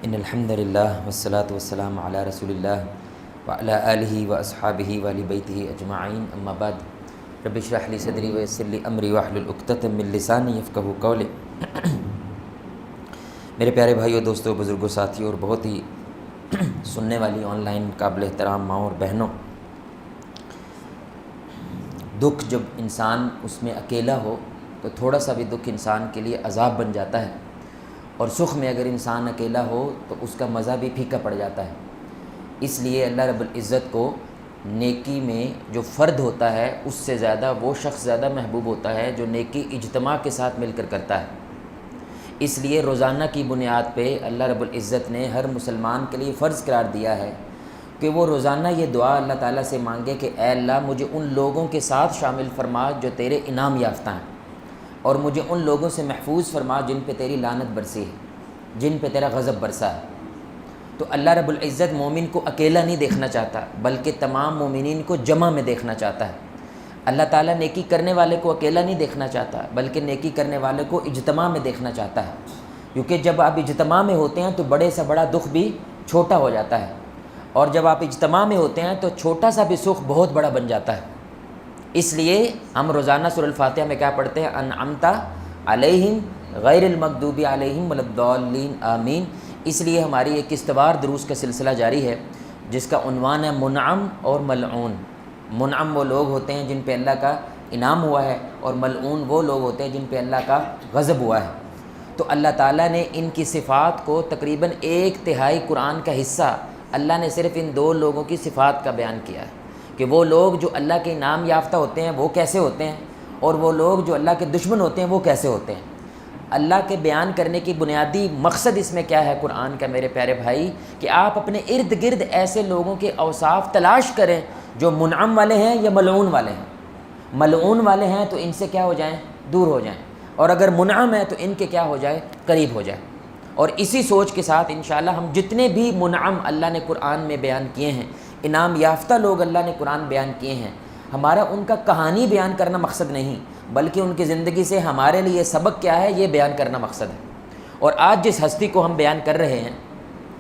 ان الحمد للہ والصلاة والسلام علی رسول اللہ وعلی آلہ واصحابہ واہل بیتہ اجمعین، اما بعد رب اشرح لی صدری ویسر لی امری واحلل عقدۃ من لسانی یفقہوا قولی۔ میرے پیارے بھائیوں، دوستوں، بزرگوں، ساتھیوں اور بہت ہی سننے والی آن لائن قابل احترام ماؤں اور بہنوں، دکھ جب انسان اس میں اکیلا ہو تو تھوڑا سا بھی دکھ انسان کے لیے عذاب بن جاتا ہے، اور سکھ میں اگر انسان اکیلا ہو تو اس کا مزہ بھی پھیکا پڑ جاتا ہے۔ اس لیے اللہ رب العزت کو نیکی میں جو فرد ہوتا ہے اس سے زیادہ وہ شخص زیادہ محبوب ہوتا ہے جو نیکی اجتماع کے ساتھ مل کر کرتا ہے۔ اس لیے روزانہ کی بنیاد پہ اللہ رب العزت نے ہر مسلمان کے لیے فرض قرار دیا ہے کہ وہ روزانہ یہ دعا اللہ تعالیٰ سے مانگے کہ اے اللہ مجھے ان لوگوں کے ساتھ شامل فرما جو تیرے انعام یافتہ ہیں، اور مجھے ان لوگوں سے محفوظ فرما جن پہ تیری لعنت برسی ہے، جن پہ تیرا غضب برسا ہے۔ تو اللہ رب العزت مومن کو اکیلا نہیں دیکھنا چاہتا بلکہ تمام مومنین کو جمع میں دیکھنا چاہتا ہے۔ اللہ تعالیٰ نیکی کرنے والے کو اکیلا نہیں دیکھنا چاہتا بلکہ نیکی کرنے والے کو اجتماع میں دیکھنا چاہتا ہے، کیونکہ جب آپ اجتماع میں ہوتے ہیں تو بڑے سے بڑا دکھ بھی چھوٹا ہو جاتا ہے، اور جب آپ اجتماع میں ہوتے ہیں تو چھوٹا سا بھی سکھ بہت بڑا بن جاتا ہے۔ اس لیے ہم روزانہ سورۃ الفاتحہ میں کیا پڑھتے ہیں؟ انعمت علیہم غیر المغضوب علیہم ولا الضالین آمین۔ اس لیے ہماری ایک استوار دروس کا سلسلہ جاری ہے جس کا عنوان ہے منعم اور ملعون۔ منعم وہ لوگ ہوتے ہیں جن پہ اللہ کا انعام ہوا ہے، اور ملعون وہ لوگ ہوتے ہیں جن پہ اللہ کا غضب ہوا ہے۔ تو اللہ تعالیٰ نے ان کی صفات کو تقریباً 1/3 قرآن کا حصہ اللہ نے صرف ان دو لوگوں کی صفات کا بیان کیا ہے کہ وہ لوگ جو اللہ کے انعام یافتہ ہوتے ہیں وہ کیسے ہوتے ہیں، اور وہ لوگ جو اللہ کے دشمن ہوتے ہیں وہ کیسے ہوتے ہیں۔ اللہ کے بیان کرنے کی بنیادی مقصد اس میں کیا ہے قرآن کا، میرے پیارے بھائی، کہ آپ اپنے ارد گرد ایسے لوگوں کے اوصاف تلاش کریں جو منعم والے ہیں یا ملعون والے ہیں۔ ملعون والے ہیں تو ان سے کیا ہو جائیں؟ دور ہو جائیں، اور اگر منعم ہے تو ان کے کیا ہو جائے؟ قریب ہو جائے۔ اور اسی سوچ کے ساتھ انشاءاللہ ہم جتنے بھی منعم اللہ نے قرآن میں بیان کیے ہیں، انعام یافتہ لوگ اللہ نے قرآن بیان کیے ہیں، ہمارا ان کا کہانی بیان کرنا مقصد نہیں بلکہ ان کی زندگی سے ہمارے لیے سبق کیا ہے یہ بیان کرنا مقصد ہے۔ اور آج جس ہستی کو ہم بیان کر رہے ہیں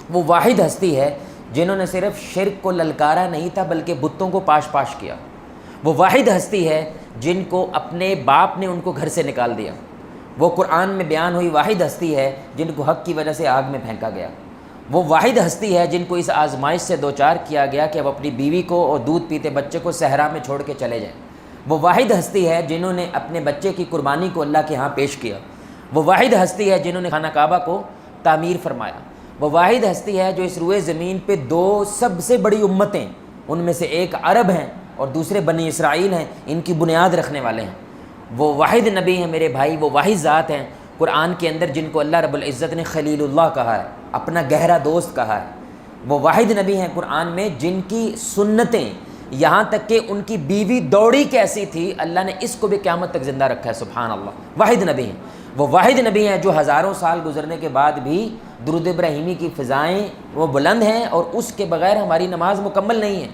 وہ واحد ہستی ہے جنہوں نے صرف شرک کو للکارا نہیں تھا بلکہ بتوں کو پاش پاش کیا۔ وہ واحد ہستی ہے جن کو اپنے باپ نے ان کو گھر سے نکال دیا۔ وہ قرآن میں بیان ہوئی واحد ہستی ہے جن کو حق کی وجہ سے آگ میں پھینکا گیا۔ وہ واحد ہستی ہے جن کو اس آزمائش سے دوچار کیا گیا کہ وہ اپنی بیوی کو اور دودھ پیتے بچے کو صحرا میں چھوڑ کے چلے جائیں۔ وہ واحد ہستی ہے جنہوں نے اپنے بچے کی قربانی کو اللہ کے ہاں پیش کیا۔ وہ واحد ہستی ہے جنہوں نے خانہ کعبہ کو تعمیر فرمایا۔ وہ واحد ہستی ہے جو اس روئے زمین پہ 2 سب سے بڑی امتیں، ان میں سے ایک عرب ہیں اور دوسرے بنی اسرائیل ہیں، ان کی بنیاد رکھنے والے ہیں۔ وہ واحد نبی ہیں میرے بھائی، وہ واحد ذات ہیں قرآن کے اندر جن کو اللہ رب العزت نے خلیل اللہ کہا ہے، اپنا گہرا دوست کہا ہے۔ وہ واحد نبی ہیں قرآن میں جن کی سنتیں یہاں تک کہ ان کی بیوی دوڑی کیسی تھی اللہ نے اس کو بھی قیامت تک زندہ رکھا ہے، سبحان اللہ۔ واحد نبی ہیں وہ، واحد نبی ہیں جو ہزاروں سال گزرنے کے بعد بھی درود ابراہیمی کی فضائیں وہ بلند ہیں، اور اس کے بغیر ہماری نماز مکمل نہیں ہے۔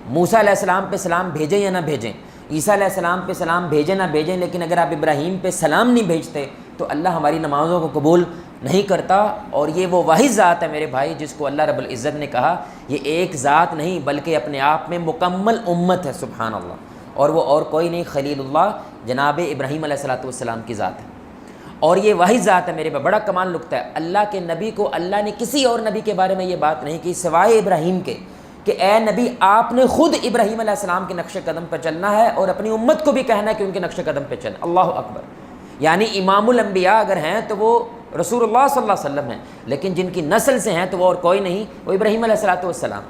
موسیٰ علیہ السلام پہ سلام بھیجیں یا نہ بھیجیں، عیسیٰ علیہ السلام پہ سلام بھیجیں نہ بھیجیں، لیکن اگر آپ ابراہیم پہ سلام نہیں بھیجتے تو اللہ ہماری نمازوں کو قبول نہیں کرتا۔ اور یہ وہ واحد ذات ہے میرے بھائی جس کو اللہ رب العزت نے کہا یہ ایک ذات نہیں بلکہ اپنے آپ میں مکمل امت ہے، سبحان اللہ، اور وہ اور کوئی نہیں، خلیل اللہ جناب ابراہیم علیہ السلام کی ذات ہے۔ اور یہ واحد ذات ہے میرے بھائی، بڑا کمال نکتہ ہے، اللہ کے نبی کو اللہ نے کسی اور نبی کے بارے میں یہ بات نہیں کی سوائے ابراہیم کے کہ اے نبی آپ نے خود ابراہیم علیہ السلام کے نقش قدم پر چلنا ہے اور اپنی امت کو بھی کہنا ہے کہ ان کے نقش قدم پہ چلنا۔ اللہ اکبر۔ یعنی امام الانبیاء اگر ہیں تو وہ رسول اللہ صلی اللہ علیہ وسلم ہیں، لیکن جن کی نسل سے ہیں تو وہ اور کوئی نہیں، وہ ابراہیم علیہ السلام۔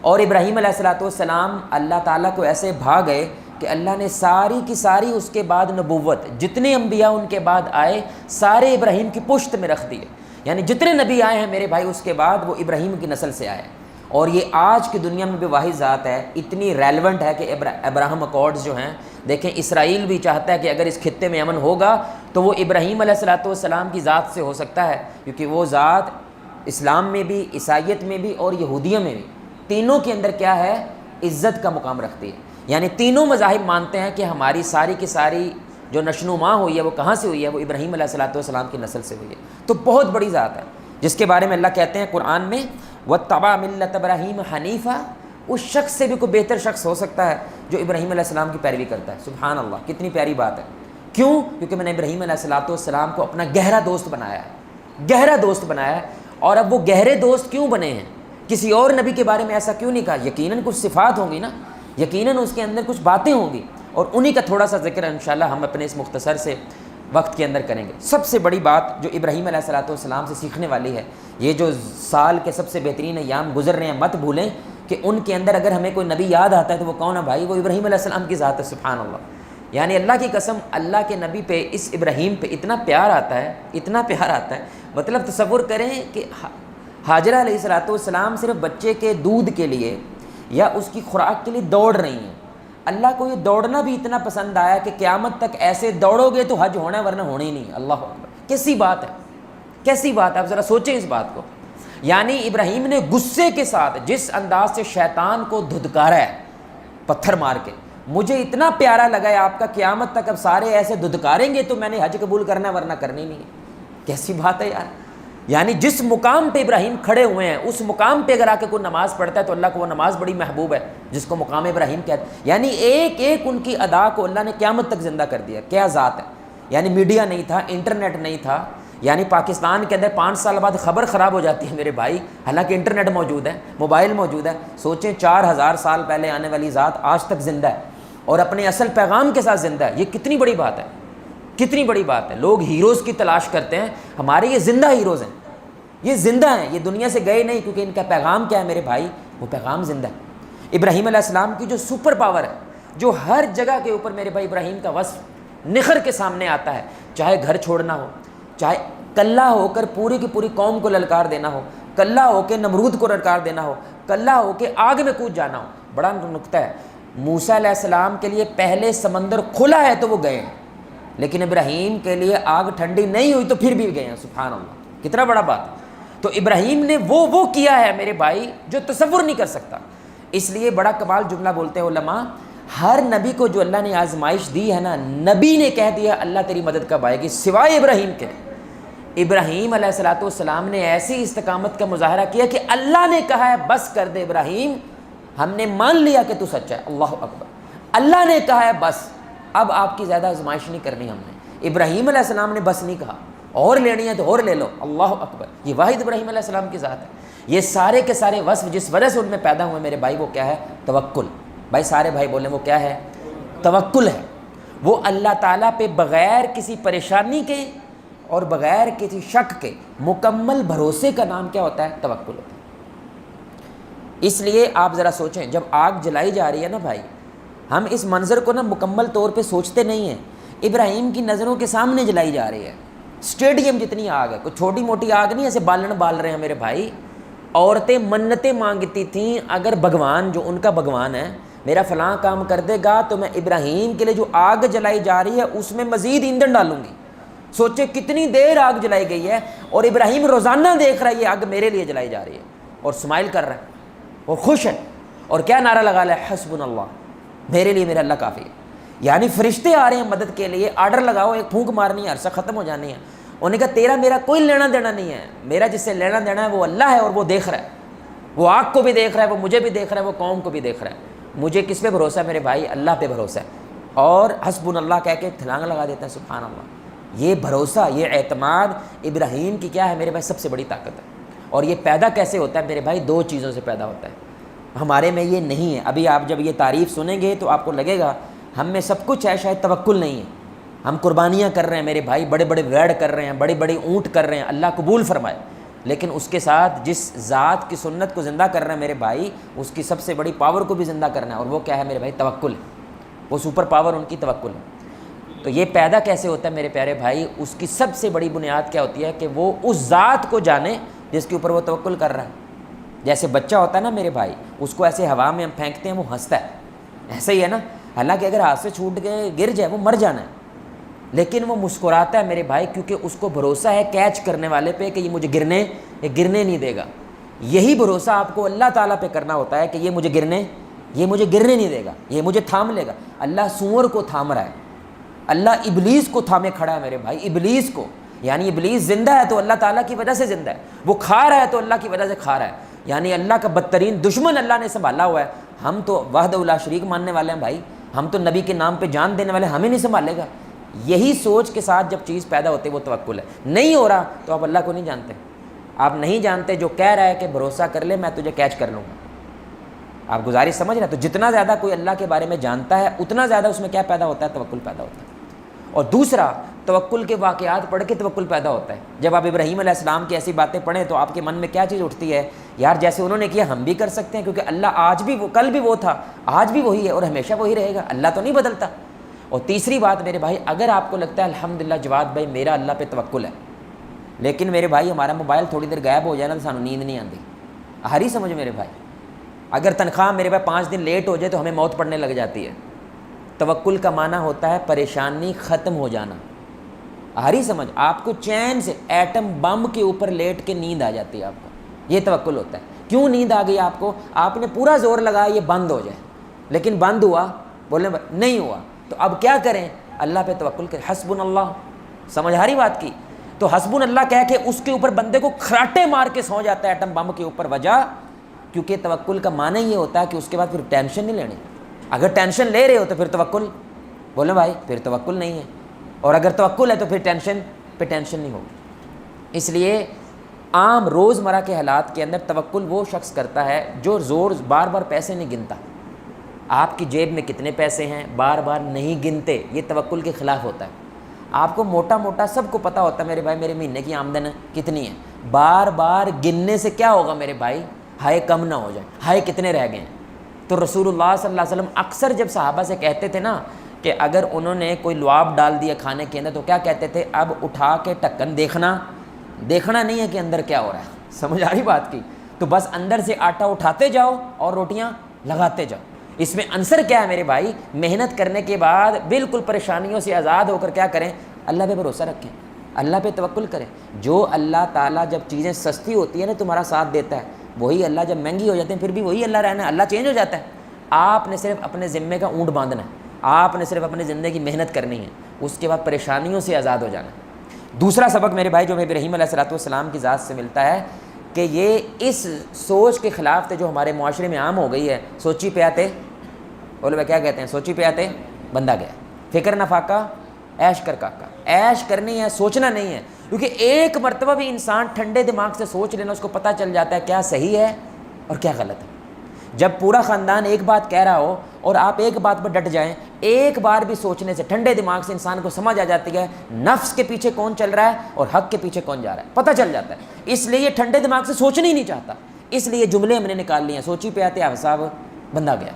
اور ابراہیم علیہ السلام اللہ تعالیٰ کو ایسے بھا گئے کہ اللہ نے ساری کی ساری اس کے بعد نبوت جتنے انبیاء ان کے بعد آئے سارے ابراہیم کی پشت میں رکھ دیے۔ یعنی جتنے نبی آئے ہیں میرے بھائی اس کے بعد وہ ابراہیم کی نسل سے آئے، اور یہ آج کی دنیا میں بھی واحد ذات ہے، اتنی ریلیونٹ ہے کہ ابراہم اکارڈز جو ہیں، دیکھیں اسرائیل بھی چاہتا ہے کہ اگر اس خطے میں امن ہوگا تو وہ ابراہیم علیہ السلام کی ذات سے ہو سکتا ہے، کیونکہ وہ ذات اسلام میں بھی، عیسائیت میں بھی اور یہودیت میں بھی تینوں کے اندر کیا ہے؟ عزت کا مقام رکھتی ہے۔ یعنی تینوں مذاہب مانتے ہیں کہ ہماری ساری کی ساری جو نشو و نما ہوئی ہے وہ کہاں سے ہوئی ہے؟ وہ ابراہیم علیہ السلام کی نسل سے ہوئی ہے۔ تو بہت بڑی ذات ہے۔ جس کے بارے میں اللہ کہتے ہیں قرآن میں وَاتَّبَعَ مِلَّةَ إِبْرَاهِيمَ حَنِيفًا، اس شخص سے بھی کوئی بہتر شخص ہو سکتا ہے جو ابراہیم علیہ السلام کی پیروی کرتا ہے۔ سبحان اللہ، کتنی پیاری بات ہے۔ کیوں؟ کیونکہ میں نے ابراہیم علیہ السلام کو اپنا گہرا دوست بنایا ہے، گہرا دوست بنایا ہے۔ اور اب وہ گہرے دوست کیوں بنے ہیں؟ کسی اور نبی کے بارے میں ایسا کیوں نہیں کہا؟ یقیناً کچھ صفات ہوں گی نا، یقیناً اس کے اندر کچھ باتیں ہوں گی، اور انہی کا تھوڑا سا ذکر انشاءاللہ ہم اپنے اس مختصر سے وقت کے اندر کریں گے۔ سب سے بڑی بات جو ابراہیم علیہ السلام سے سیکھنے والی ہے، یہ جو سال کے سب سے بہترین ایام گزر رہے ہیں، مت بھولیں کہ ان کے اندر اگر ہمیں کوئی نبی یاد آتا ہے تو وہ کون ہے بھائی؟ وہ ابراہیم علیہ السلام کی ذات ہے۔ سبحان اللہ، یعنی اللہ کی قسم، اللہ کے نبی پہ، اس ابراہیم پہ اتنا پیار آتا ہے، اتنا پیار آتا ہے، مطلب تصور کریں کہ ہاجرہ علیہ السلام صرف بچے کے دودھ کے لیے یا اس کی خوراک کے لیے دوڑ رہی ہیں، اللہ کو یہ دوڑنا بھی اتنا پسند آیا کہ قیامت تک ایسے دوڑو گے تو حج ہونا ہے، ورنہ ہونا ہی نہیں۔ اللہ اکبر، کیسی بات ہے، کیسی بات ہے، آپ ذرا سوچیں اس بات کو۔ یعنی ابراہیم نے غصے کے ساتھ جس انداز سے شیطان کو دھدکارا ہے پتھر مار کے، مجھے اتنا پیارا لگا ہے آپ کا، قیامت تک اب سارے ایسے دھدکاریں گے تو میں نے حج قبول کرنا ہے، ورنہ کرنی نہیں ہے۔ کیسی بات ہے یار، یعنی جس مقام پہ ابراہیم کھڑے ہوئے ہیں اس مقام پہ اگر آ کے کوئی نماز پڑھتا ہے تو اللہ کو وہ نماز بڑی محبوب ہے جس کو مقام ابراہیم کہتے ہیں۔ یعنی ایک ایک ان کی ادا کو اللہ نے قیامت تک زندہ کر دیا۔ کیا ذات ہے، یعنی میڈیا نہیں تھا، انٹرنیٹ نہیں تھا، یعنی پاکستان کے اندر 5 سال بعد خبر خراب ہو جاتی ہے میرے بھائی، حالانکہ انٹرنیٹ موجود ہے، موبائل موجود ہے۔ سوچیں 4000 سال پہلے آنے والی ذات آج تک زندہ ہے اور اپنے اصل پیغام کے ساتھ زندہ ہے۔ یہ کتنی بڑی بات ہے، کتنی بڑی بات ہے۔ لوگ ہیروز کی تلاش کرتے ہیں، ہمارے یہ زندہ ہیروز ہیں، یہ زندہ ہیں، یہ دنیا سے گئے نہیں، کیونکہ ان کا پیغام کیا ہے میرے بھائی؟ وہ پیغام زندہ ہے۔ ابراہیم علیہ السلام کی جو سپر پاور ہے، جو ہر جگہ کے اوپر میرے بھائی ابراہیم کا وصف نکھر کے سامنے آتا ہے، چاہے گھر چھوڑنا ہو، چاہے کلّا ہو کر پوری کی پوری قوم کو للکار دینا ہو، کلّا ہو کے نمرود کو للکار دینا ہو، کلّا ہو کے آگ میں کود جانا ہو۔ بڑا نکتہ ہے، موسیٰ علیہ السلام کے لیے پہلے سمندر کھلا ہے تو وہ گئے ہیں، لیکن ابراہیم کے لیے آگ ٹھنڈی نہیں ہوئی تو پھر بھی گئے ہیں۔ سبحان اللہ، کتنا بڑا بات ہے۔ تو ابراہیم نے وہ کیا ہے میرے بھائی جو تصور نہیں کر سکتا۔ اس لیے بڑا کمال جملہ بولتے ہیں علماء، ہر نبی کو جو اللہ نے آزمائش دی ہے نا، نبی نے کہہ دیا اللہ تیری مدد کب آئے گی، سوائے ابراہیم کے۔ ابراہیم علیہ السلام نے ایسی استقامت کا مظاہرہ کیا کہ اللہ نے کہا ہے بس کر دے ابراہیم، ہم نے مان لیا کہ تو سچا ہے۔ اللہ اکبر، اللہ نے کہا ہے بس، اب آپ کی زیادہ آزمائش نہیں کرنی ہم نے۔ ابراہیم علیہ السلام نے بس نہیں کہا، اور لینی ہے تو اور لے لو۔ اللہ اکبر، یہ واحد ابراہیم علیہ السلام کی ذات ہے۔ یہ سارے کے سارے وصف جس وجہ سے ان میں پیدا ہوئے میرے بھائی، وہ کیا ہے؟ توکل۔ بھائی سارے بھائی بولیں وہ کیا ہے؟ توکل ہے۔ وہ اللہ تعالیٰ پہ بغیر کسی پریشانی کے اور بغیر کسی شک کے مکمل بھروسے کا نام کیا ہوتا ہے؟ توکل ہوتا ہے۔ اس لیے آپ ذرا سوچیں، جب آگ جلائی جا رہی ہے نا بھائی، ہم اس منظر کو نا مکمل طور پہ سوچتے نہیں ہیں۔ ابراہیم کی نظروں کے سامنے جلائی جا رہی ہے، اسٹیڈیم جتنی آگ ہے، کوئی چھوٹی موٹی آگ نہیں ایسے بالن بال رہے ہیں میرے بھائی۔ عورتیں منتیں مانگتی تھیں، اگر بھگوان جو ان کا بھگوان ہے میرا فلاں کام کر دے گا تو میں ابراہیم کے لیے جو آگ جلائی جا رہی ہے اس میں مزید ایندھن ڈالوں گی۔ سوچے کتنی دیر آگ جلائی گئی ہے، اور ابراہیم روزانہ دیکھ رہا ہے یہ آگ میرے لیے جلائی جا رہی ہے، اور اسمائل کر رہا ہے اور خوش ہے، اور کیا نعرہ لگا ہے؟ حسبنا اللہ، میرے لیے میرا اللہ کافی ہے۔ یعنی فرشتے آ رہے ہیں مدد کے لیے، آرڈر لگاؤ، ایک پھونک مارنی ہے، عرصہ ختم ہو جانی ہے۔ انہوں نے کہا تیرا میرا کوئی لینا دینا نہیں ہے، میرا جس سے لینا دینا ہے وہ اللہ ہے، اور وہ دیکھ رہا ہے، وہ آگ کو بھی دیکھ رہا ہے، وہ مجھے بھی دیکھ رہا ہے، وہ قوم کو بھی دیکھ رہا ہے۔ مجھے کس پہ بھروسہ ہے میرے بھائی؟ اللہ پہ بھروسہ ہے، اور حسبنا اللہ کہہ کے چھلانگ لگا دیتے ہیں۔ سبحان اللہ، یہ بھروسہ، یہ اعتماد ابراہیم کی کیا ہے میرے بھائی؟ سب سے بڑی طاقت ہے۔ اور یہ پیدا کیسے ہوتا ہے میرے بھائی؟ 2 چیزوں سے پیدا ہوتا ہے، ہمارے میں یہ نہیں ہے۔ ابھی آپ جب یہ تعریف سنیں گے تو آپ کو لگے گا ہم میں سب کچھ ہے، شاید توکل نہیں ہے، ہم قربانیاں کر رہے ہیں میرے بھائی، بڑے بڑے ویڑ کر رہے ہیں، بڑے بڑے اونٹ کر رہے ہیں، اللہ قبول فرمائے، لیکن اس کے ساتھ جس ذات کی سنت کو زندہ کر رہے ہیں میرے بھائی، اس کی سب سے بڑی پاور کو بھی زندہ کرنا ہے، اور وہ کیا ہے میرے بھائی؟ توکل ہے۔ وہ سپر پاور ان کی توکل ہے۔ تو یہ پیدا کیسے ہوتا ہے میرے پیارے بھائی؟ اس کی سب سے بڑی بنیاد کیا ہوتی ہے کہ وہ اس ذات کو جانے جس کے اوپر وہ توکل کر رہا ہے۔ جیسے بچہ ہوتا ہے نا میرے بھائی، اس کو ایسے ہوا میں ہم پھینکتے ہیں، وہ ہنستا ہے، ایسے ہی ہے نا، حالانکہ اگر ہاتھ سے چھوٹ گئے گر جائے وہ مر جانا ہے، لیکن وہ مسکراتا ہے میرے بھائی، کیونکہ اس کو بھروسہ ہے کیچ کرنے والے پہ کہ یہ مجھے گرنے نہیں دے گا۔ یہی بھروسہ آپ کو اللہ تعالیٰ پہ کرنا ہوتا ہے کہ یہ مجھے گرنے نہیں دے گا، یہ مجھے تھام لے گا۔ اللہ سور کو تھام رہا ہے، اللہ ابلیس کو تھامے کھڑا ہے میرے بھائی، ابلیس کو، یعنی ابلیس زندہ ہے تو اللہ تعالیٰ کی وجہ سے زندہ ہے، وہ کھا رہا ہے تو اللہ کی وجہ سے کھا رہا ہے، یعنی اللہ کا بدترین دشمن اللہ نے سنبھالا ہوا ہے۔ ہم تو وحدہ لا شریک ماننے والے ہیں بھائی، ہم تو نبی کے نام پہ جان دینے والے، ہمیں نہیں سنبھالے گا۔ یہی سوچ کے ساتھ جب چیز پیدا ہوتی ہے وہ توکل ہے۔ نہیں ہو رہا تو آپ اللہ کو نہیں جانتے، آپ نہیں جانتے جو کہہ رہا ہے کہ بھروسہ کر لے میں تجھے کیچ کر لوں گا، آپ گزارش سمجھ رہے ہیں؟ تو جتنا زیادہ کوئی اللہ کے بارے میں جانتا ہے اتنا زیادہ اس میں کیا پیدا ہوتا ہے؟ توکل پیدا ہوتا ہے۔ اور دوسرا، توکل کے واقعات پڑھ کے توکل پیدا ہوتا ہے۔ جب آپ ابراہیم علیہ السلام کی ایسی باتیں پڑھیں تو آپ کے من میں کیا چیز اٹھتی ہے؟ یار جیسے انہوں نے کیا ہم بھی کر سکتے ہیں، کیونکہ اللہ آج بھی وہ، کل بھی وہ تھا، آج بھی وہی ہے اور ہمیشہ وہی رہے گا، اللہ تو نہیں بدلتا۔ اور تیسری بات میرے بھائی، اگر آپ کو لگتا ہے الحمدللہ جواد بھائی میرا اللہ پہ توکل ہے، لیکن میرے بھائی ہمارا موبائل تھوڑی دیر غائب ہو جائے نا تو سانو نیند نہیں آتی، ہری سمجھ میرے بھائی، اگر تنخواہ میرے بھائی 5 دن لیٹ ہو جائے تو ہمیں موت پڑنے لگ جاتی ہے۔ توکل کا معنی ہوتا ہے پریشانی ختم ہو جانا، ہری سمجھ، آپ کو چین سے ایٹم بم کے اوپر لیٹ کے نیند آ جاتی ہے آپ کو، یہ توکل ہوتا ہے۔ کیوں نیند آ گئی آپ کو؟ آپ نے پورا زور لگایا یہ بند ہو جائے، لیکن بند ہوا؟ بولیں نہیں ہوا، تو اب کیا کریں؟ اللہ پہ توکل کریں، حسبنا اللہ، سمجھ آ رہی بات کی؟ تو حسبنا اللہ کہہ کے اس کے اوپر بندے کو کھراٹے مار کے سو جاتا ہے ایٹم بم کے اوپر، وجہ کیونکہ توکل کا معنی یہ ہوتا ہے کہ اس کے بعد پھر ٹینشن نہیں لینی۔ اگر ٹینشن لے رہے ہو تو پھر توکل، بولیں بھائی پھر توکل نہیں ہے، اور اگر توکل ہے تو پھر ٹینشن پہ ٹینشن نہیں ہوگی۔ اس لیے عام روزمرہ کے حالات کے اندر توکل وہ شخص کرتا ہے جو بار بار پیسے نہیں گنتا۔ آپ کی جیب میں کتنے پیسے ہیں بار بار نہیں گنتے، یہ توکل کے خلاف ہوتا ہے۔ آپ کو موٹا موٹا سب کو پتہ ہوتا ہے میرے بھائی میرے مہینے کی آمدن کتنی ہے، بار بار گننے سے کیا ہوگا میرے بھائی؟ ہائے کم نہ ہو جائے، ہائے کتنے رہ گئے ہیں۔ تو رسول اللہ صلی اللہ علیہ وسلم اکثر جب صحابہ سے کہتے تھے نا کہ اگر انہوں نے کوئی لعاب ڈال دیا کھانے کے اندر تو کیا کہتے تھے؟ اب اٹھا کے ڈھکن دیکھنا نہیں ہے کہ اندر کیا ہو رہا ہے، سمجھ آ رہی بات کی؟ تو بس اندر سے آٹا اٹھاتے جاؤ اور روٹیاں لگاتے جاؤ۔ اس میں عنصر کیا ہے میرے بھائی؟ محنت کرنے کے بعد بالکل پریشانیوں سے آزاد ہو کر کیا کریں؟ اللہ پہ بھروسہ رکھیں، اللہ پہ توکل کریں۔ جو اللہ تعالیٰ جب چیزیں سستی ہوتی ہیں نا تمہارا ساتھ دیتا ہے، وہی اللہ جب مہنگی ہو جاتی ہیں پھر بھی وہی اللہ رہنا ہے، اللہ چینج ہو جاتا ہے۔ آپ نے صرف اپنے ذمے کا اونٹ باندھنا ہے، آپ نے صرف اپنی زندگی محنت کرنی ہے، اس کے بعد پریشانیوں سے آزاد ہو جانا ہے۔ دوسرا سبق میرے بھائی جو ہمیں ابراہیم علیہ السلام کی ذات سے ملتا ہے کہ یہ اس سوچ کے خلاف تھے جو ہمارے معاشرے میں عام ہو گئی ہے، سوچی پہ آتے، بولے کیا کہتے ہیں؟ سوچی پہ آتے بندہ گیا، فکر نہ فاقہ عیش کر کاکا۔ عیش کرنی ہے، سوچنا نہیں ہے، کیونکہ ایک مرتبہ بھی انسان ٹھنڈے دماغ سے سوچ لینا اس کو پتہ چل جاتا ہے کیا صحیح ہے اور کیا غلط ہے۔ جب پورا خاندان ایک بات کہہ رہا ہو اور آپ ایک بات پر ڈٹ جائیں، ایک بار بھی سوچنے سے ٹھنڈے دماغ سے انسان کو سمجھ آ جاتی ہے نفس کے پیچھے کون چل رہا ہے اور حق کے پیچھے کون جا رہا ہے، پتہ چل جاتا ہے۔ اس لیے یہ ٹھنڈے دماغ سے سوچنا ہی نہیں چاہتا، اس لیے جملے ہم نے نکال لیے ہیں، سوچی پہ آتے صاحب بندہ گیا،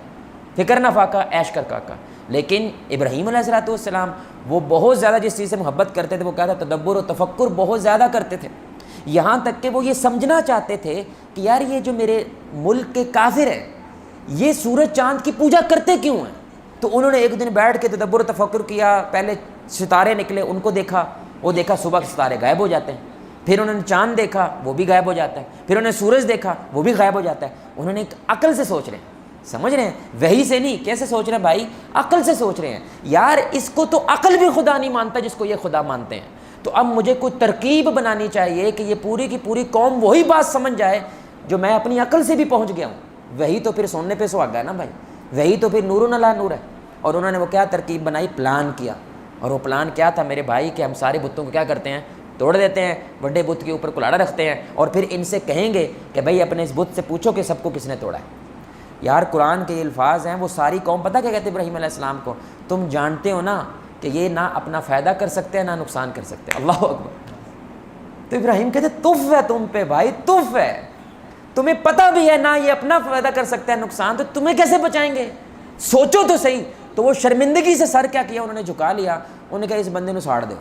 فکر نہ فاقہ عیش کر کاکا۔ لیکن ابراہیم علیہ السلام وہ بہت زیادہ جس چیز سے محبت کرتے تھے وہ کیا تھا؟ تدبر و تفکر بہت زیادہ کرتے تھے، یہاں تک کہ وہ یہ سمجھنا چاہتے تھے کہ یار یہ جو میرے ملک کے کافر ہیں یہ سورج چاند کی پوجا کرتے کیوں ہیں؟ تو انہوں نے ایک دن بیٹھ کے تدبر و تفکر کیا، پہلے ستارے نکلے ان کو دیکھا، وہ دیکھا صبح کے ستارے غائب ہو جاتے ہیں، پھر انہوں نے چاند دیکھا وہ بھی غائب ہو جاتا ہے، پھر انہوں نے سورج دیکھا وہ بھی غائب ہو جاتا ہے۔ انہوں نے ایک عقل سے سوچ رہے ہیں، سمجھ رہے ہیں؟ وہی سے نہیں، کیسے سوچ رہے ہیں بھائی؟ عقل سے سوچ رہے ہیں۔ یار اس کو تو عقل بھی خدا نہیں مانتا جس کو یہ خدا مانتے ہیں، تو اب مجھے کوئی ترکیب بنانی چاہیے کہ یہ پوری کی پوری قوم وہی بات سمجھ جائے جو میں اپنی عقل سے بھی پہنچ گیا ہوں۔ وہی تو پھر سننے پہ سہاگا ہے نا بھائی، وہی تو پھر نور علی نور ہے۔ اور انہوں نے وہ کیا ترکیب بنائی؟ پلان کیا، اور وہ پلان کیا تھا میرے بھائی کہ ہم سارے بتوں کو کیا کرتے ہیں؟ توڑ دیتے ہیں، بڑے بت کے اوپر کلاڑا رکھتے ہیں، اور پھر ان سے کہیں گے کہ بھائی اپنے اس بت سے پوچھو کہ سب کو کس نے توڑا ہے۔ یار قرآن کے یہ الفاظ ہیں، وہ ساری قوم پتہ کیا کہتے ابراہیم علیہ السلام کو؟ تم جانتے ہو نا کہ یہ نہ اپنا فائدہ کر سکتے ہیں نہ نقصان کر سکتے ہیں۔ اللہ اکبر۔ تو ابراہیم کہتے تف ہے تم پہ بھائی، تف ہے، تمہیں پتہ بھی ہے نہ یہ اپنا فائدہ کر سکتا ہے نقصان، تو تمہیں کیسے بچائیں گے؟ سوچو تو صحیح۔ تو وہ شرمندگی سے سر کیا کیا؟ انہوں نے جھکا لیا، انہوں نے کہا اس بندے کو ساڑ دو،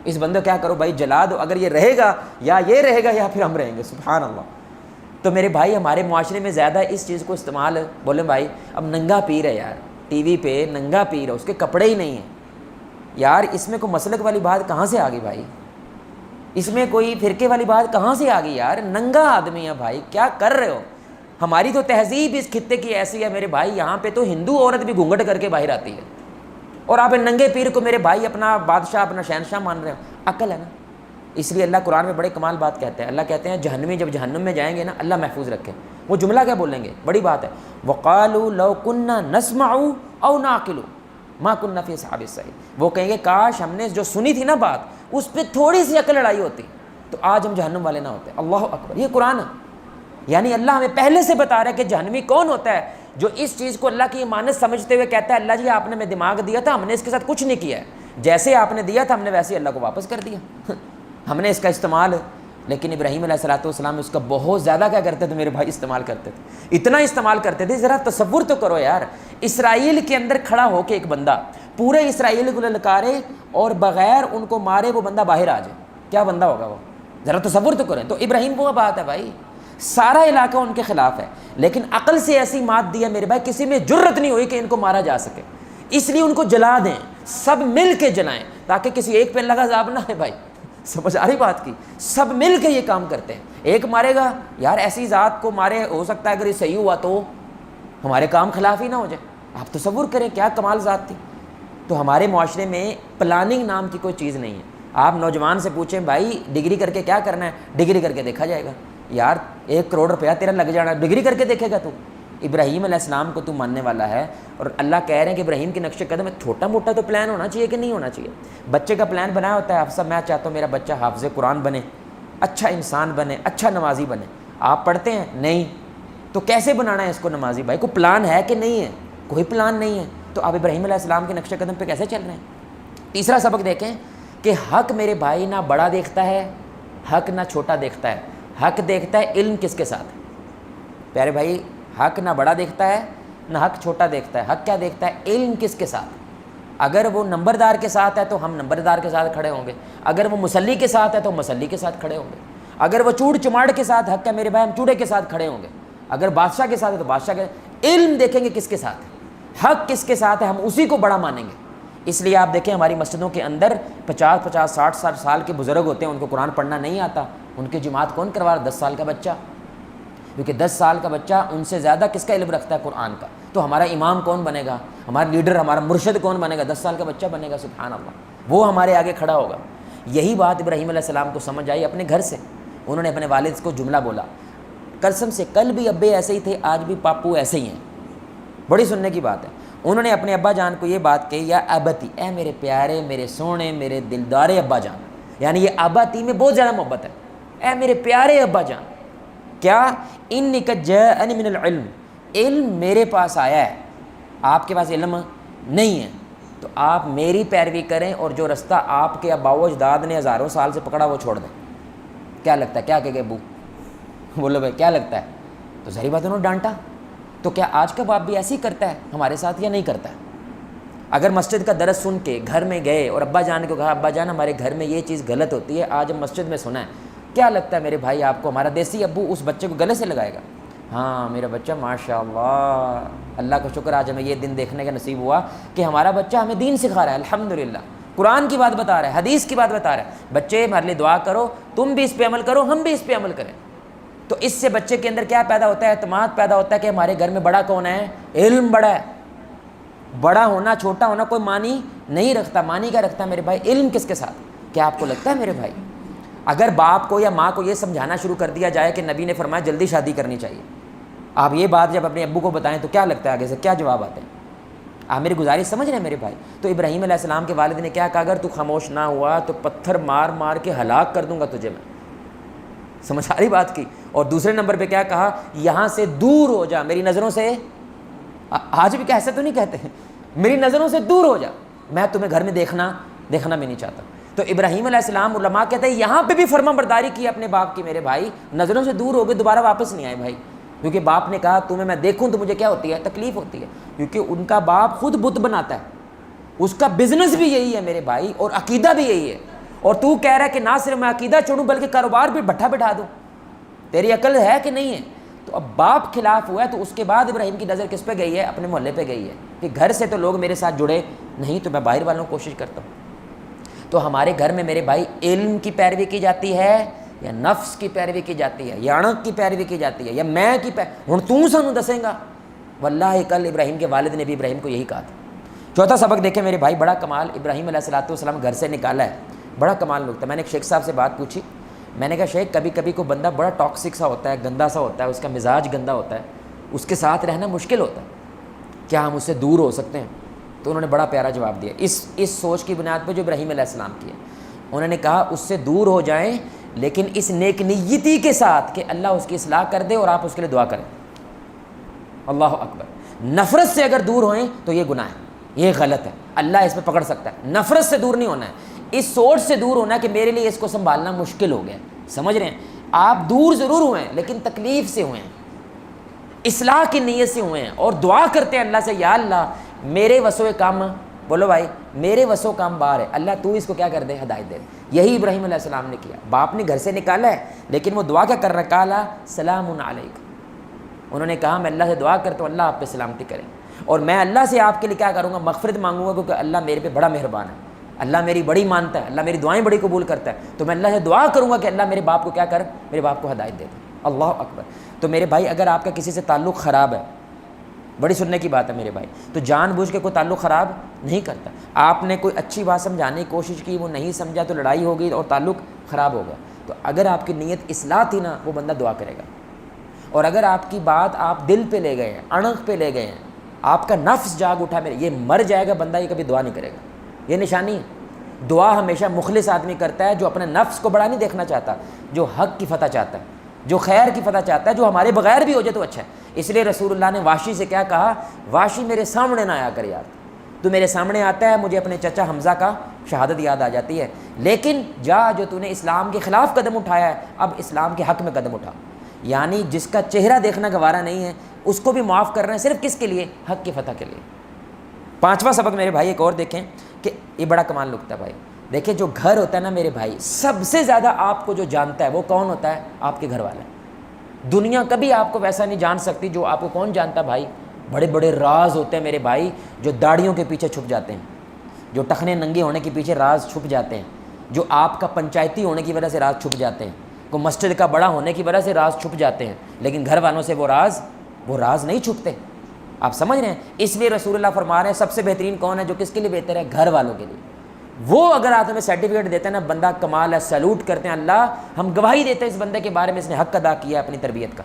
اس بندے کو کیا کرو بھائی؟ جلا دو، اگر یہ رہے گا یا یہ رہے گا یا پھر ہم رہیں گے۔ سبحان اللہ۔ تو میرے بھائی ہمارے معاشرے میں زیادہ اس چیز کو استعمال بولے بھائی اب ننگا پیر ہے یار، ٹی وی پہ ننگا پیر ہے، اس کے کپڑے ہی نہیں ہیں یار، اس میں کوئی مسلک والی بات کہاں سے آ گئی بھائی؟ اس میں کوئی فرقے والی بات کہاں سے آ گئی یار؟ ننگا آدمی ہے بھائی، کیا کر رہے ہو؟ ہماری تو تہذیب اس خطے کی ایسی ہے میرے بھائی، یہاں پہ تو ہندو عورت بھی گھونگھٹ کر کے باہر آتی ہے، اور آپ ننگے پیر کو میرے بھائی اپنا بادشاہ اپنا شہنشاہ مان رہے ہو۔ عقل ہے نا؟ اس لیے اللہ قرآن میں بڑے کمال بات کہتے ہیں. اللہ کہتے ہیں جہنمی جب جہنم میں جائیں گے نا, اللہ محفوظ رکھے, وہ جملہ کیا بولیں گے, بڑی بات ہے, وَقَالُوا لَوْ كُنَّا نَسْمَعُ أَوْ نَعْقِلُ مَا كُنَّا فِي أَصْحَابِ السَّعِيرِ. وہ کہیں گے کاش ہم نے جو سنی تھی نا بات, اس پہ تھوڑی سی عقل لڑائی ہوتی تو آج ہم جہنم والے نہ ہوتے. اللہ اکبر, یہ قرآن ہے. یعنی اللہ ہمیں پہلے سے بتا رہا ہے کہ جہنمی کون ہوتا ہے, جو اس چیز کو اللہ کی امانت سمجھتے ہوئے کہتا ہے اللہ جی آپ نے ہمیں دماغ دیا تھا, ہم نے اس کے ساتھ کچھ نہیں کیا ہے, جیسے آپ نے دیا تھا ہم نے ویسے ہی اللہ کو واپس کر دیا. ہم نے اس کا استعمال, لیکن ابراہیم علیہ الصلوۃ والسلام اس کا بہت زیادہ کیا کرتے تھے میرے بھائی, استعمال کرتے تھے. اتنا استعمال کرتے تھے, ذرا تصور تو کرو یار, اسرائیل کے اندر کھڑا ہو کے ایک بندہ پورے اسرائیل کو للکارے اور بغیر ان کو مارے وہ بندہ باہر آ جائے, کیا بندہ ہوگا وہ, ذرا تصور تو کریں. تو ابراہیم وہ بات ہے بھائی, سارا علاقہ ان کے خلاف ہے, لیکن عقل سے ایسی مات دیا میرے بھائی, کسی میں جرت نہیں ہوئی کہ ان کو مارا جا سکے, اس لیے ان کو جلا دیں, سب مل کے جلائیں تاکہ کسی ایک پہ اللہ کا عذاب نہ ہے. بھائی سمجھ آ رہی بات کی, سب مل کے یہ کام کرتے ہیں. ایک مارے گا یار, ایسی ذات کو مارے, ہو سکتا ہے اگر یہ صحیح ہوا تو ہمارے کام خلاف ہی نہ ہو جائے. آپ تصور کریں کیا کمال ذات تھی. تو ہمارے معاشرے میں پلاننگ نام کی کوئی چیز نہیں ہے. آپ نوجوان سے پوچھیں بھائی ڈگری کر کے کیا کرنا ہے, ڈگری کر کے دیکھا جائے گا. یار 1 کروڑ روپیہ تیرا لگ جانا, ڈگری کر کے دیکھے گا تو. ابراہیم علیہ السلام کو تو ماننے والا ہے, اور اللہ کہہ رہے ہیں کہ ابراہیم کے نقش قدم میں چھوٹا موٹا تو پلان ہونا چاہیے کہ نہیں ہونا چاہیے. بچے کا پلان بنایا ہوتا ہے, حافظہ میں چاہتا ہوں میرا بچہ حافظ قرآن بنے, اچھا انسان بنے, اچھا نمازی بنے. آپ پڑھتے ہیں نہیں, تو کیسے بنانا ہے اس کو نمازی بھائی, کوئی پلان ہے کہ نہیں ہے, کوئی پلان نہیں ہے. تو آپ ابراہیم علیہ السلام کے نقش قدم پہ کیسے چل رہے ہیں. تیسرا سبق دیکھیں کہ حق میرے بھائی نہ بڑا دیکھتا ہے, حق نہ چھوٹا دیکھتا ہے. حق دیکھتا ہے علم کس کے ساتھ, پیارے بھائی, حق نہ بڑا دیکھتا ہے نہ حق چھوٹا دیکھتا ہے. حق کیا دیکھتا ہے, علم کس کے ساتھ. اگر وہ نمبردار کے ساتھ ہے تو ہم نمبردار کے ساتھ کھڑے ہوں گے, اگر وہ مسلی کے ساتھ ہے تو مسلی کے ساتھ کھڑے ہوں گے, اگر وہ چوڑ چماڑ کے ساتھ حق ہے میرے بھائی, ہم چوڑے کے ساتھ کھڑے ہوں گے, اگر بادشاہ کے ساتھ ہے تو بادشاہ کے. علم دیکھیں گے کس کے ساتھ ہے, حق کس کے ساتھ ہے, ہم اسی کو بڑا مانیں گے. اس لیے آپ دیکھیں ہماری مسجدوں کے اندر 50-60 سال کے بزرگ ہوتے ہیں, ان کو قرآن پڑھنا نہیں آتا, ان کی جماعت کون کروا رہا, 10 سال کا بچہ. کیونکہ 10 سال کا بچہ ان سے زیادہ کس کا علم رکھتا ہے, قرآن کا. تو ہمارا امام کون بنے گا, ہمارا لیڈر, ہمارا مرشد کون بنے گا, 10 سال کا بچہ بنے گا. سبحان اللہ, وہ ہمارے آگے کھڑا ہوگا. یہی بات ابراہیم علیہ السلام کو سمجھ آئی اپنے گھر سے. انہوں نے اپنے والد کو جملہ بولا, قسم سے کل بھی ابے ایسے ہی تھے, آج بھی پاپو ایسے ہی ہیں. بڑی سننے کی بات ہے. انہوں نے اپنے ابا جان کو یہ بات کہی, یا ابتی, اے میرے پیارے, میرے سونے, میرے دلدارے ابا جان. یعنی یہ ابتی میں بہت زیادہ محبت ہے, اے میرے پیارے ابا جان. کیا, انک جاءنی من العلم, علم میرے پاس آیا ہے, آپ کے پاس علم نہیں ہے, تو آپ میری پیروی کریں اور جو رستہ آپ کے آباء و اجداد نے ہزاروں سال سے پکڑا وہ چھوڑ دیں. کیا لگتا ہے, کیا کہ ابو بولو بھائی کیا لگتا ہے. تو ظاہر بات انہوں نے ڈانٹا. تو کیا آج کا باپ بھی ایسے ہی کرتا ہے ہمارے ساتھ یا نہیں کرتا ہے. اگر مسجد کا درس سن کے گھر میں گئے اور ابا جان کو کہا ابا جان ہمارے گھر میں یہ چیز غلط ہوتی ہے, آج ہم مسجد میں سنا ہے, کیا لگتا ہے میرے بھائی آپ کو ہمارا دیسی ابو اس بچے کو گلے سے لگائے گا. ہاں میرا بچہ ماشاء اللہ, اللہ کا شکر آج ہمیں یہ دن دیکھنے کا نصیب ہوا کہ ہمارا بچہ ہمیں دین سکھا رہا ہے, الحمدللہ, قرآن کی بات بتا رہا ہے, حدیث کی بات بتا رہا ہے. بچے ہمارے لیے دعا کرو, تم بھی اس پہ عمل کرو, ہم بھی اس پہ عمل کریں. تو اس سے بچے کے اندر کیا پیدا ہوتا ہے, اعتماد پیدا ہوتا ہے کہ ہمارے گھر میں بڑا کون ہے, علم بڑا ہے. بڑا ہونا چھوٹا ہونا کوئی معنی نہیں رکھتا. معنی کیا رکھتا ہے میرے بھائی, علم کس کے ساتھ. کیا آپ کو لگتا ہے میرے بھائی, اگر باپ کو یا ماں کو یہ سمجھانا شروع کر دیا جائے کہ نبی نے فرمایا جلدی شادی کرنی چاہیے, آپ یہ بات جب اپنے ابو کو بتائیں تو کیا لگتا ہے آگے سے کیا جواب آتے ہیں. آپ میری گزارش سمجھ رہے ہیں میرے بھائی. تو ابراہیم علیہ السلام کے والد نے کیا کہا, اگر تو خاموش نہ ہوا تو پتھر مار مار کے ہلاک کر دوں گا تجھے میں. سمجھ آ رہی بات کی. اور دوسرے نمبر پہ کیا کہا, یہاں سے دور ہو جا میری نظروں سے. آج بھی کیسے تو نہیں کہتے ہیں, میری نظروں سے دور ہو جا, میں تمہیں گھر میں دیکھنا بھی نہیں چاہتا. تو ابراہیم علیہ السلام, علماء کہتے ہیں یہاں پہ بھی فرما برداری کی اپنے باپ کی میرے بھائی, نظروں سے دور ہو گئے, دوبارہ واپس نہیں آئے بھائی. کیونکہ باپ نے کہا تمہیں میں دیکھوں تو مجھے کیا ہوتی ہے, تکلیف ہوتی ہے. کیونکہ ان کا باپ خود بت بناتا ہے, اس کا بزنس بھی یہی ہے میرے بھائی, اور عقیدہ بھی یہی ہے. اور تو کہہ رہا ہے کہ نہ صرف میں عقیدہ چھوڑوں بلکہ کاروبار بھی بٹھا بٹھا دوں. تیری عقل ہے کہ نہیں ہے. تو اب باپ خلاف ہوا ہے, تو اس کے بعد ابراہیم کی نظر کس پہ گئی ہے, اپنے محلے پہ گئی ہے کہ گھر سے تو لوگ میرے ساتھ جڑے نہیں, تو میں باہر والوں کو کوشش کرتا ہوں. تو ہمارے گھر میں میرے بھائی علم کی پیروی کی جاتی ہے یا نفس کی پیروی کی جاتی ہے, یا اڑک کی پیروی کی جاتی ہے, یا میں کی ہوں تو سانوں دسیں گا. واللہ کل ابراہیم کے والد نے بھی ابراہیم کو یہی کہا تھا. چوتھا سبق دیکھیں میرے بھائی, بڑا کمال. ابراہیم علیہ الصلوۃ والسلام گھر سے نکالا ہے, بڑا کمال نکتہ. میں نے ایک شیخ صاحب سے بات پوچھی, میں نے کہا شیخ کبھی کبھی کوئی بندہ بڑا ٹاکسک سا ہوتا ہے, گندا سا ہوتا ہے, اس کا مزاج گندا ہوتا ہے, اس کے ساتھ رہنا مشکل ہوتا ہے, کیا ہم اس سے دور ہو سکتے ہیں؟ تو انہوں نے بڑا پیارا جواب دیا اس سوچ کی بنیاد پہ جو ابراہیم علیہ السلام کی ہے. انہوں نے کہا اس سے دور ہو جائیں لیکن اس نیک نیتی کے ساتھ کہ اللہ اس کی اصلاح کر دے اور آپ اس کے لیے دعا کریں. اللہ اکبر. نفرت سے اگر دور ہوئیں تو یہ گناہ ہے, یہ غلط ہے, اللہ اس پہ پکڑ سکتا ہے. نفرت سے دور نہیں ہونا ہے, اس سوچ سے دور ہونا ہے کہ میرے لیے اس کو سنبھالنا مشکل ہو گیا. سمجھ رہے ہیں آپ؟ دور ضرور ہوئے ہیں لیکن تکلیف سے ہوئے ہیں, اصلاح کی نیت سے ہوئے ہیں, اور دعا کرتے ہیں اللہ سے, یا اللہ میرے وسو کام, بولو بھائی, میرے وسو کام باہر ہے, اللہ تو اس کو کیا کر دے, ہدایت دے. یہی ابراہیم علیہ السلام نے کیا. باپ نے گھر سے نکالا ہے لیکن وہ دعا کیا کر رہا ہے, کالا سلام علیک. انہوں نے کہا میں اللہ سے دعا کرتا ہوں اللہ آپ پہ سلامتی کرے, اور میں اللہ سے آپ کے لیے کیا کروں گا, مغفرت مانگوں گا, کیونکہ اللہ میرے پہ بڑا مہربان ہے, اللہ میری بڑی مانتا ہے, اللہ میری دعائیں بڑی قبول کرتا ہے. تو میں اللہ سے دعا کروں گا کہ اللہ میرے باپ کو کیا کر, میرے باپ کو ہدایت دے دے. اللہ اکبر. تو میرے بھائی اگر آپ کا کسی سے تعلق خراب ہے, بڑی سننے کی بات ہے میرے بھائی, تو جان بوجھ کے کوئی تعلق خراب نہیں کرتا. آپ نے کوئی اچھی بات سمجھانے کی کوشش کی, وہ نہیں سمجھا تو لڑائی ہو گئی اور تعلق خراب ہو گیا. تو اگر آپ کی نیت اصلاح تھی نا, وہ بندہ دعا کرے گا. اور اگر آپ کی بات آپ دل پہ لے گئے ہیں, اڑنگ پہ لے گئے ہیں, آپ کا نفس جاگ اٹھا میرے یہ مر جائے گا بندہ, یہ کبھی دعا نہیں کرے گا. یہ نشانی ہے. دعا ہمیشہ مخلص آدمی کرتا ہے جو اپنے نفس کو بڑا نہیں دیکھنا چاہتا, جو حق کی فتح چاہتا ہے, جو خیر کی فتح چاہتا ہے, جو ہمارے بغیر بھی ہو جائے تو اچھا ہے. اس لیے رسول اللہ نے واشی سے کیا کہا, واشی میرے سامنے نہ آیا کر یار, تو میرے سامنے آتا ہے مجھے اپنے چچا حمزہ کا شہادت یاد آ جاتی ہے, لیکن جو تو نے اسلام کے خلاف قدم اٹھایا ہے, اب اسلام کے حق میں قدم اٹھا. یعنی جس کا چہرہ دیکھنا گوارا نہیں ہے اس کو بھی معاف کر رہے ہیں, صرف کس کے لیے, حق کی فتح کے لیے. پانچواں سبق میرے بھائی ایک اور دیکھیں کہ یہ بڑا کمال نکتہ بھائی. دیکھیں جو گھر ہوتا ہے نا میرے بھائی, سب سے زیادہ آپ کو جو جانتا ہے وہ کون ہوتا ہے, آپ کے گھر والا. دنیا کبھی آپ کو ویسا نہیں جان سکتی جو آپ کو کون جانتا بھائی. بڑے بڑے راز ہوتے ہیں میرے بھائی جو داڑھیوں کے پیچھے چھپ جاتے ہیں, جو ٹخنے ننگے ہونے کے پیچھے راز چھپ جاتے ہیں, جو آپ کا پنچایتی ہونے کی وجہ سے راز چھپ جاتے ہیں, کو مسجد کا بڑا ہونے کی وجہ سے راز چھپ جاتے ہیں, لیکن گھر والوں سے وہ راز نہیں چھپتے. آپ سمجھ رہے ہیں؟ اس لیے رسول اللہ فرما رہے ہیں سب سے بہترین کون ہے, جو کس کے لیے بہتر ہے, گھر والوں کے لیے. وہ اگر آپ ہمیں سرٹیفکیٹ دیتے ہیں نا, بندہ کمال ہے, سیلوٹ کرتے ہیں, اللہ ہم گواہی دیتے ہیں اس بندے کے بارے میں اس نے حق ادا کیا اپنی تربیت کا,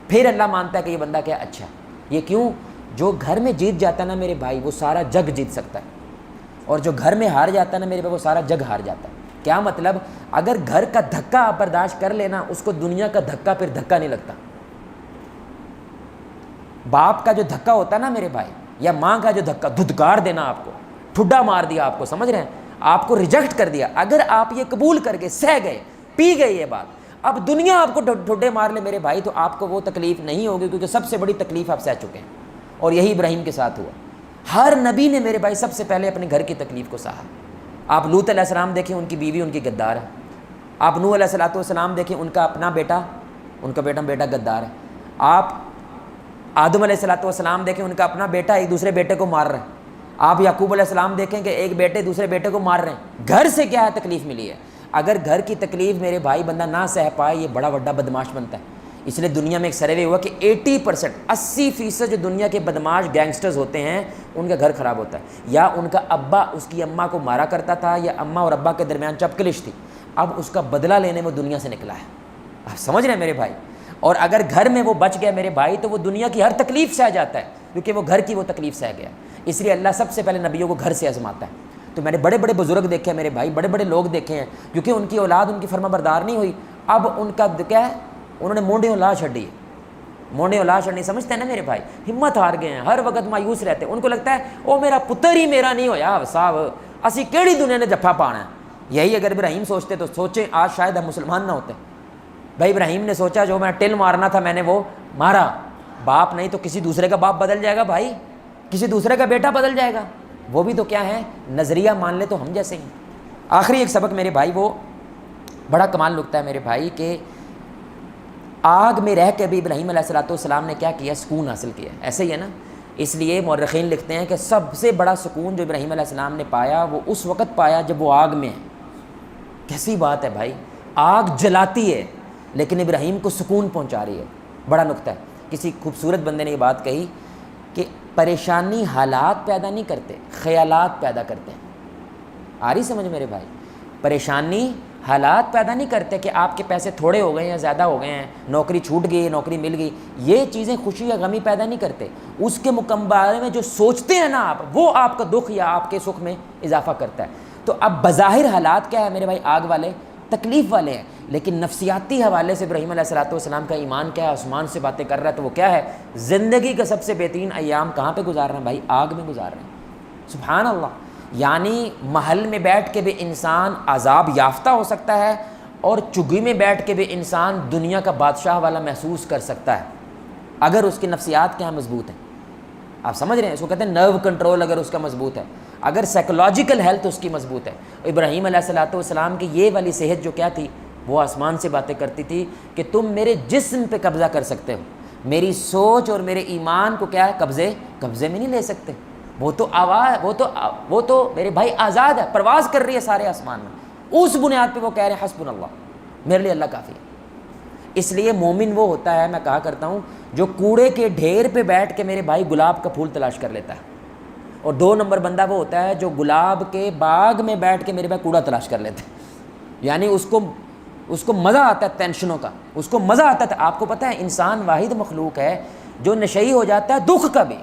پھر اللہ مانتا ہے کہ یہ بندہ کیا اچھا. یہ کیوں؟ جو گھر میں جیت جاتا ہے نا میرے بھائی, وہ سارا جگ جیت سکتا ہے, اور جو گھر میں ہار جاتا ہے نا میرے بھائی, وہ سارا جگ ہار جاتا ہے. کیا مطلب؟ اگر گھر کا دھکا آپ برداشت کر لینا, اس کو دنیا کا دھکا پھر دھکا نہیں لگتا. باپ کا جو دھکا ہوتا ہے نا میرے بھائی, یا ماں کا جو دھکا, دھدکار دینا آپ کو, ٹھڈا مار دیا آپ کو, سمجھ رہے ہیں, آپ کو ریجیکٹ کر دیا, اگر آپ یہ قبول کر کے سہ گئے, پی گئے یہ بات, اب دنیا آپ کو ٹھڈے مار لے میرے بھائی, تو آپ کو وہ تکلیف نہیں ہوگی, کیونکہ سب سے بڑی تکلیف آپ سہ چکے ہیں. اور یہی ابراہیم کے ساتھ ہوا. ہر نبی نے میرے بھائی سب سے پہلے اپنے گھر کی تکلیف کو سہا. آپ لوط علیہ السلام دیکھیں, ان کی بیوی ان کی غدار ہے. آپ نوح علیہ السلام دیکھیں, ان کا اپنا بیٹا, ان کا بیٹا غدار ہے. آپ آدم علیہ السلام دیکھیں, ان کا اپنا بیٹا ایک دوسرے بیٹے کو مار رہا ہے. آپ یعقوب علیہ السلام دیکھیں کہ ایک بیٹے دوسرے بیٹے کو مار رہے ہیں. گھر سے کیا ہے تکلیف ملی ہے. اگر گھر کی تکلیف میرے بھائی بندہ نہ سہ پائے, یہ بڑا بڑا بدماش بنتا ہے. اس لیے دنیا میں ایک سروے ہوا کہ 80% جو دنیا کے بدماش گینگسٹرز ہوتے ہیں, ان کا گھر خراب ہوتا ہے. یا ان کا ابا اس کی اماں کو مارا کرتا تھا, یا اماں اور ابا کے درمیان چپکلش تھی, اب اس کا بدلہ لینے میں دنیا سے نکلا ہے. آپ سمجھ رہے ہیں میرے بھائی؟ اور اگر گھر میں وہ بچ گیا میرے بھائی, تو وہ دنیا کی ہر تکلیف سہ جاتا ہے, کیونکہ وہ گھر کی وہ تکلیف سہ گیا. اس لیے اللہ سب سے پہلے نبیوں کو گھر سے آزماتا ہے. تو میں نے بڑے بڑے بزرگ دیکھے ہیں میرے بھائی, بڑے بڑے لوگ دیکھے ہیں, کیونکہ ان کی اولاد ان کی فرما بردار نہیں ہوئی, اب ان کا کیا ہے, انہوں نے مونڈیوں لا چھڑی. مونڈیوں لا چھڑنی سمجھتے ہیں نا میرے بھائی, ہمت ہار گئے ہیں, ہر وقت مایوس رہتے ہیں. ان کو لگتا ہے او میرا پتر ہی میرا نہیں ہویا صاحب, اسی کیڑی دنیا نے جفا پانا ہے. یہی اگر ابراہیم سوچتے تو سوچیں آج شاید ہم مسلمان نہ ہوتے. بھائی ابراہیم نے سوچا جو میں ٹل مارنا تھا میں نے وہ مارا, باپ نہیں تو کسی دوسرے کا باپ بدل جائے گا بھائی, کسی دوسرے کا بیٹا بدل جائے گا. وہ بھی تو کیا ہے, نظریہ مان لے تو ہم جیسے ہی. آخری ایک سبق میرے بھائی, وہ بڑا کمال نکتہ ہے میرے بھائی, کہ آگ میں رہ کے بھی ابراہیم علیہ السلام نے کیا کیا, سکون حاصل کیا. ایسے ہی ہے نا. اس لیے مورخین لکھتے ہیں کہ سب سے بڑا سکون جو ابراہیم علیہ السلام نے پایا, وہ اس وقت پایا جب وہ آگ میں ہے. کیسی بات ہے بھائی, آگ جلاتی ہے لیکن ابراہیم کو سکون پہنچا رہی ہے. بڑا نکتہ ہے. کسی خوبصورت بندے نے یہ بات کہی کہ پریشانی حالات پیدا نہیں کرتے, خیالات پیدا کرتے ہیں. آ رہی سمجھ میرے بھائی؟ پریشانی حالات پیدا نہیں کرتے کہ آپ کے پیسے تھوڑے ہو گئے ہیں یا زیادہ ہو گئے ہیں، نوکری چھوٹ گئی، نوکری مل گئی، یہ چیزیں خوشی یا غمی پیدا نہیں کرتے. اس کے بارے میں جو سوچتے ہیں نا آپ، وہ آپ کا دکھ یا آپ کے سکھ میں اضافہ کرتا ہے. تو اب بظاہر حالات کیا ہے میرے بھائی؟ آگ والے، تکلیف والے ہیں، لیکن نفسیاتی حوالے سے ابراہیم علیہ السلام کا ایمان کیا ہے؟ آسمان سے باتیں کر رہا ہے، تو وہ کیا ہے؟ زندگی کا سب سے بہترین ایام کہاں پہ گزار رہے ہیں بھائی؟ آگ میں گزار رہے ہیں. سبحان اللہ. یعنی محل میں بیٹھ کے بھی انسان عذاب یافتہ ہو سکتا ہے، اور چگی میں بیٹھ کے بھی انسان دنیا کا بادشاہ والا محسوس کر سکتا ہے، اگر اس کی نفسیات کیا مضبوط ہیں. آپ سمجھ رہے ہیں؟ اس کو کہتے ہیں نرو کنٹرول اگر اس کا مضبوط ہے، اگر سائیکولوجیکل ہیلتھ اس کی مضبوط ہے. ابراہیم علیہ السلام کی یہ والی صحت جو کیا تھی، وہ آسمان سے باتیں کرتی تھی کہ تم میرے جسم پہ قبضہ کر سکتے ہو، میری سوچ اور میرے ایمان کو کیا ہے؟ قبضے میں نہیں لے سکتے. وہ تو آواز، وہ تو میرے بھائی آزاد ہے، پرواز کر رہی ہے سارے آسمان میں. اس بنیاد پہ وہ کہہ رہے ہیں حسبنا اللہ، میرے لیے اللہ کافی ہے. اس لیے مومن وہ ہوتا ہے، میں کہا کرتا ہوں، جو کوڑے کے ڈھیر پہ بیٹھ کے میرے بھائی گلاب کا پھول تلاش کر لیتا ہے. اور 2 نمبر بندہ وہ ہوتا ہے جو گلاب کے باغ میں بیٹھ کے میرے بھائی کوڑا تلاش کر لیتا ہے. یعنی اس کو مزہ آتا ہے ٹینشنوں کا، اس کو مزہ آتا ہے. آپ کو پتہ ہے انسان واحد مخلوق ہے جو نشئی ہو جاتا ہے دکھ کا بھی.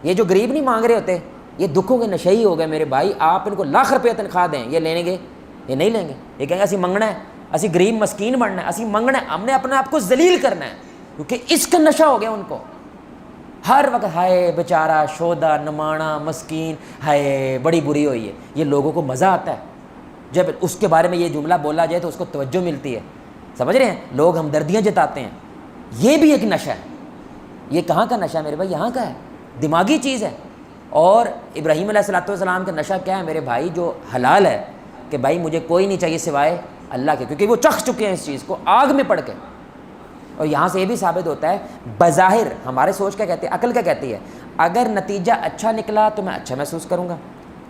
یہ جو غریب نہیں مانگ رہے ہوتے، یہ دکھوں کے نشئی ہو گئے میرے بھائی. آپ ان کو لاکھ روپے تنخواہ دیں، یہ لیں گے؟ یہ نہیں لیں گے. یہ کہیں گے اسی منگنا ہے، اسی غریب مسکین بننا ہے، اسی منگنا ہے، ہم نے اپنے آپ کو ذلیل کرنا ہے، کیونکہ اس کا نشہ ہو گیا ان کو. ہر وقت ہائے بیچارہ شودا نمانا مسکین، ہائے بڑی بری ہوئی ہے. یہ لوگوں کو مزہ آتا ہے جب اس کے بارے میں یہ جملہ بولا جائے تو اس کو توجہ ملتی ہے. سمجھ رہے ہیں؟ لوگ ہمدردیاں جتاتے ہیں. یہ بھی ایک نشہ ہے. یہ کہاں کا نشہ ہے میرے بھائی؟ یہاں کا ہے، دماغی چیز ہے. اور ابراہیم علیہ السلام کا نشہ کیا ہے میرے بھائی؟ جو حلال ہے کہ بھائی مجھے کوئی نہیں چاہیے سوائے اللہ کے، کیونکہ وہ چکھ چکے ہیں اس چیز کو آگ میں پڑ کے. اور یہاں سے یہ بھی ثابت ہوتا ہے بظاہر ہمارے سوچ کیا کہتے ہیں، عقل کیا کہتی ہے، اگر نتیجہ اچھا نکلا تو میں اچھا محسوس کروں گا،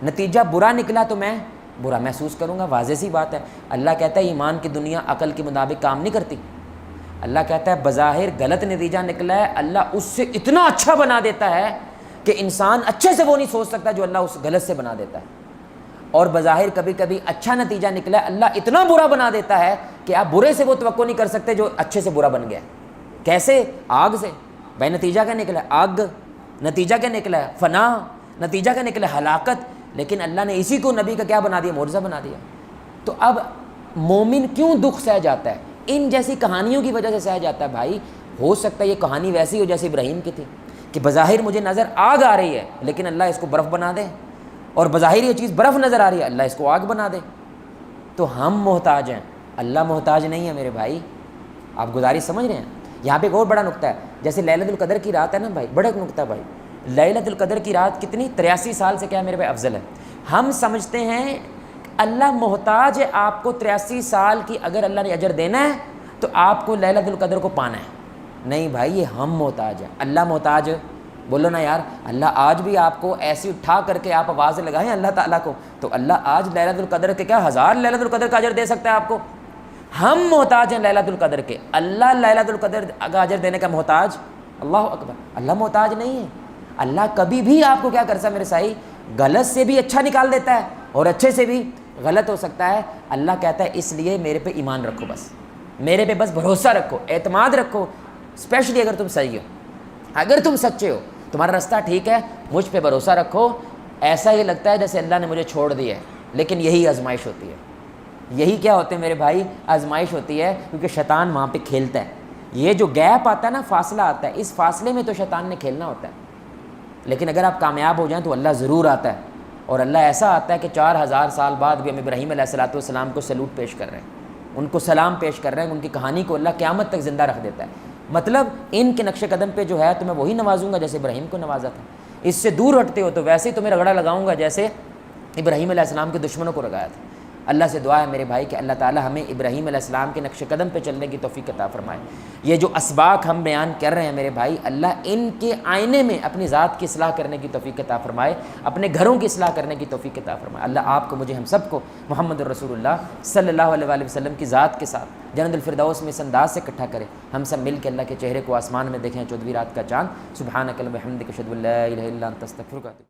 نتیجہ برا نکلا تو میں برا محسوس کروں گا. واضح سی بات ہے. اللہ کہتا ہے ایمان کی دنیا عقل کے مطابق کام نہیں کرتی. اللہ کہتا ہے بظاہر غلط نتیجہ نکلا ہے، اللہ اس سے اتنا اچھا بنا دیتا ہے کہ انسان اچھے سے وہ نہیں سوچ سکتا جو اللہ اس غلط سے بنا دیتا ہے. اور بظاہر کبھی کبھی اچھا نتیجہ نکلا ہے، اللہ اتنا برا بنا دیتا ہے کہ آپ برے سے وہ توقع نہیں کر سکتے جو اچھے سے برا بن گیا. کیسے؟ آگ سے. بھائی نتیجہ کیا نکلا ہے؟ آگ. نتیجہ کیا نکلا ہے؟ فنا. نتیجہ کیا نکلا ہے؟ ہلاکت. لیکن اللہ نے اسی کو نبی کا کیا بنا دیا؟ معجزہ بنا دیا. تو اب مومن کیوں دکھ سہ جاتا ہے؟ ان جیسی کہانیوں کی وجہ سے سہ جاتا ہے. بھائی ہو سکتا ہے یہ کہانی ویسی ہو جیسے ابراہیم کی تھی کہ بظاہر مجھے نظر آگ آ رہی ہے لیکن اللہ اس کو برف بنا دے، اور بظاہر یہ چیز برف نظر آ رہی ہے اللہ اس کو آگ بنا دے. تو ہم محتاج ہیں، اللہ محتاج نہیں ہے میرے بھائی. آپ گزارش سمجھ رہے ہیں؟ یہاں پہ ایک اور بڑا نقطہ ہے. جیسے لیلۃ القدر کی رات ہے نا بھائی، بڑا ایک نقطہ ہے بھائی. لیلۃ القدر کی رات کتنی؟ 83 سال سے کیا ہے میرے بھائی افضل ہے. ہم سمجھتے ہیں اللہ محتاج ہے آپ کو 83 سال کی، اگر اللہ نے اجر دینا ہے تو آپ کو لیلۃ القدر کو پانا ہے. نہیں بھائی، یہ ہم محتاج ہیں. اللہ محتاج بولو نا یار. اللہ آج بھی آپ کو ایسی اٹھا کر کے آپ آواز لگائیں اللہ تعالیٰ کو، تو اللہ آج لیلۃ القدر کے کیا 1000 لیلۃ القدر کا اجر دے سکتا ہے آپ کو. ہم محتاج ہیں لیلۃ القدر کے، اللہ لیلۃ القدر کا اجر دینے کا محتاج. اللہ اکبر. اللہ محتاج نہیں ہے. اللہ کبھی بھی آپ کو کیا کر سکتا ہے میرے سائی؟ غلط سے بھی اچھا نکال دیتا ہے اور اچھے سے بھی غلط ہو سکتا ہے. اللہ کہتا ہے اس لیے میرے پہ ایمان رکھو، بس میرے پہ بس بھروسہ رکھو، اعتماد رکھو. اسپیشلی اگر تم صحیح ہو، اگر تم سچے ہو، تمہارا رستہ ٹھیک ہے، مجھ پہ بھروسہ رکھو. ایسا ہی لگتا ہے جیسے اللہ نے مجھے چھوڑ دیا ہے، لیکن یہی آزمائش ہوتی ہے. یہی کیا ہوتے ہیں میرے بھائی؟ آزمائش ہوتی ہے، کیونکہ شیطان وہاں پہ کھیلتا ہے. یہ جو گیپ آتا ہے نا، فاصلہ آتا ہے، اس فاصلے میں تو شیطان نے کھیلنا ہوتا ہے. لیکن اگر آپ کامیاب ہو جائیں تو اللہ ضرور آتا ہے. اور اللہ ایسا آتا ہے کہ 4000 سال بعد بھی ہم ابراہیم علیہ السلام کو سلوٹ پیش کر رہے ہیں، ان کو سلام پیش کر رہے ہیں. ان کی کہانی کو اللہ قیامت تک زندہ رکھ دیتا ہے. مطلب ان کے نقش قدم پہ جو ہے تو میں وہی نوازوں گا جیسے ابراہیم کو نوازا تھا. اس سے دور ہٹتے ہو تو ویسے ہی تمہیں رگڑا لگاؤں گا جیسے ابراہیم علیہ السلام کے دشمنوں کو لگایا تھا. اللہ سے دعا ہے میرے بھائی کہ اللہ تعالی ہمیں ابراہیم علیہ السلام کے نقش قدم پہ چلنے کی توفیق عطا فرمائے. یہ جو اسباق ہم بیان کر رہے ہیں میرے بھائی، اللہ ان کے آئینے میں اپنی ذات کی اصلاح کرنے کی توفیق عطا فرمائے، اپنے گھروں کی اصلاح کرنے کی توفیق عطا فرمائے. اللہ آپ کو، مجھے، ہم سب کو محمد الرسول اللہ صلی اللہ علیہ وآلہ وسلم کی ذات کے ساتھ جنت الفردوس میں اس انداز سے اکٹھا کرے. ہم سب مل کے اللہ کے چہرے کو آسمان میں دیکھیں 14ویں رات کا چاند. سبحانک اللہم و بحمدک اشہد ان لا الہ الا انت استغفرک.